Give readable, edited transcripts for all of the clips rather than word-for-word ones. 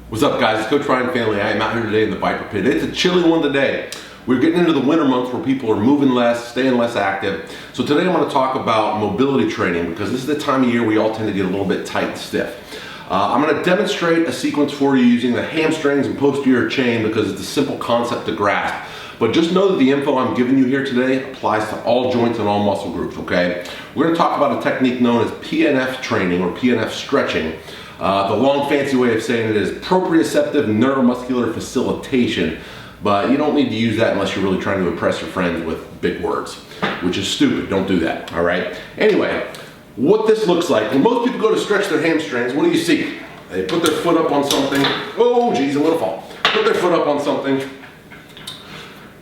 What's up, guys? It's Coach Ryan Family. I am out here today in the VIPAR pit. It's a chilly one today. We're getting into the winter months where people are moving less, staying less active. So today I'm going to talk about mobility training because this is the time of year we all tend to get a little bit tight and stiff. I'm going to demonstrate a sequence for you using the hamstrings and posterior chain because it's a simple concept to grasp. But just know that the info I'm giving you here today applies to all joints and all muscle groups, okay? We're going to talk about a technique known as PNF training or PNF stretching. The long fancy way of saying it is proprioceptive neuromuscular facilitation, but you don't need to use that unless you're really trying to impress your friends with big words, which is stupid. Don't do that, all right? Anyway, what this looks like, when most people go to stretch their hamstrings, what do you see? They put their foot up on something. Oh, geez, I'm gonna fall. Put their foot up on something,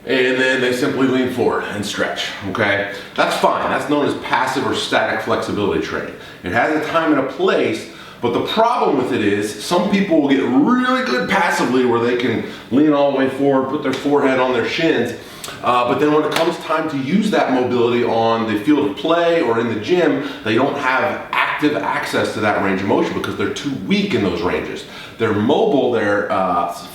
and then they simply lean forward and stretch, okay? That's fine. That's known as passive or static flexibility training. It has a time and a place, but the problem with it is some people will get really good passively where they can lean all the way forward, put their forehead on their shins, but then when it comes time to use that mobility on the field of play or in the gym, they don't have active access to that range of motion because they're too weak in those ranges. They're mobile, they're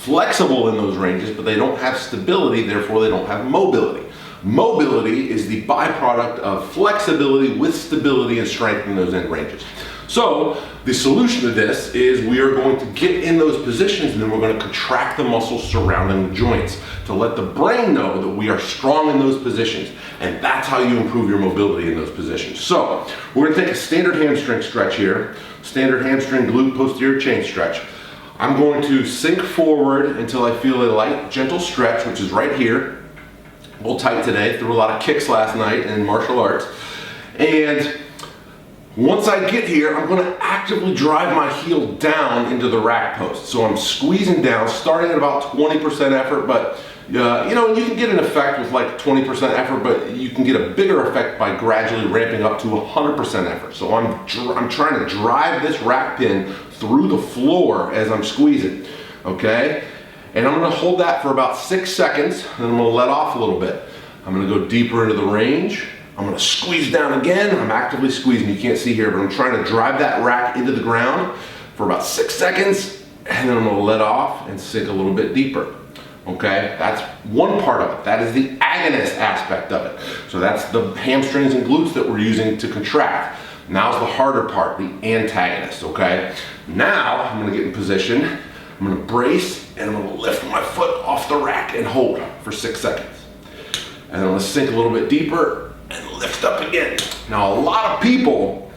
flexible in those ranges, but they don't have stability, therefore they don't have mobility. Mobility is the byproduct of flexibility with stability and strength in those end ranges. So the solution to this is we are going to get in those positions and then we're going to contract the muscles surrounding the joints to let the brain know that we are strong in those positions. And that's how you improve your mobility in those positions. So we're going to take a standard hamstring stretch here, standard hamstring glute posterior chain stretch. I'm going to sink forward until I feel a light, gentle stretch, which is right here. A little tight today, threw a lot of kicks last night in martial arts. And once I get here, I'm going to actively drive my heel down into the rack post. So I'm squeezing down, starting at about 20% effort, but you know, you can get an effect with like 20% effort, but you can get a bigger effect by gradually ramping up to 100% effort. So I'm trying to drive this rack pin through the floor as I'm squeezing, okay? And I'm going to hold that for about 6 seconds, and I'm going to let off a little bit. I'm going to go deeper into the range. I'm going to squeeze down again. I'm actively squeezing. You can't see here, but I'm trying to drive that rack into the ground for about 6 seconds, and then I'm going to let off and sink a little bit deeper. Okay, that's one part of it. That is the agonist aspect of it. So that's the hamstrings and glutes that we're using to contract. Now's the harder part, the antagonist, okay? Now I'm going to get in position. I'm going to brace, and I'm going to lift my foot off the rack and hold for 6 seconds. And then I'm going to sink a little bit deeper and lift up again. Now, a lot of people,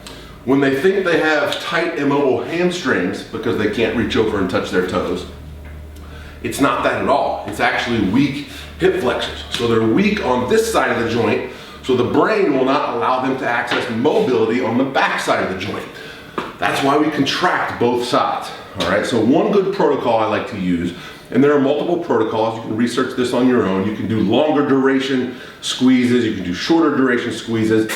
when they think they have tight, immobile hamstrings because they can't reach over and touch their toes, it's not that at all. It's actually weak hip flexors. So they're weak on this side of the joint, so the brain will not allow them to access mobility on the back side of the joint. That's why we contract both sides. All right, so one good protocol I like to use, and there are multiple protocols, you can research this on your own. You can do longer duration squeezes, you can do shorter duration squeezes,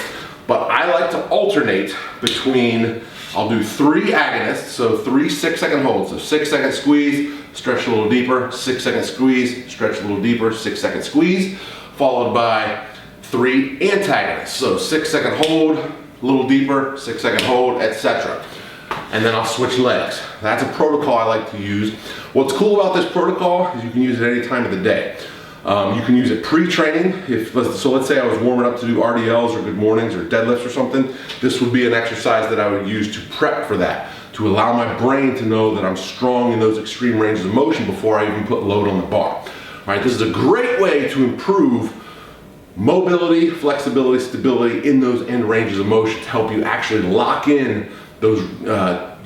but I like to alternate between, I'll do 3 agonists, so 3 6-second holds. So 6 second squeeze, stretch a little deeper, 6 second squeeze, stretch a little deeper, 6 second squeeze, followed by 3 antagonists. So 6 second hold, a little deeper, 6 second hold, etc. And then I'll switch legs. That's a protocol I like to use. What's cool about this protocol is you can use it any time of the day. You can use it pre-training. So let's say I was warming up to do RDLs or good mornings or deadlifts or something. This would be an exercise that I would use to prep for that, to allow my brain to know that I'm strong in those extreme ranges of motion before I even put load on the bar. All right, this is a great way to improve mobility, flexibility, stability in those end ranges of motion to help you actually lock in those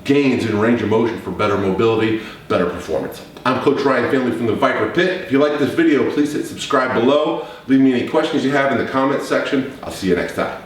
gains in range of motion for better mobility, better performance. I'm Coach Ryan Family from the VIPAR Pit. If you like this video, please hit subscribe below. Leave me any questions you have in the comments section. I'll see you next time.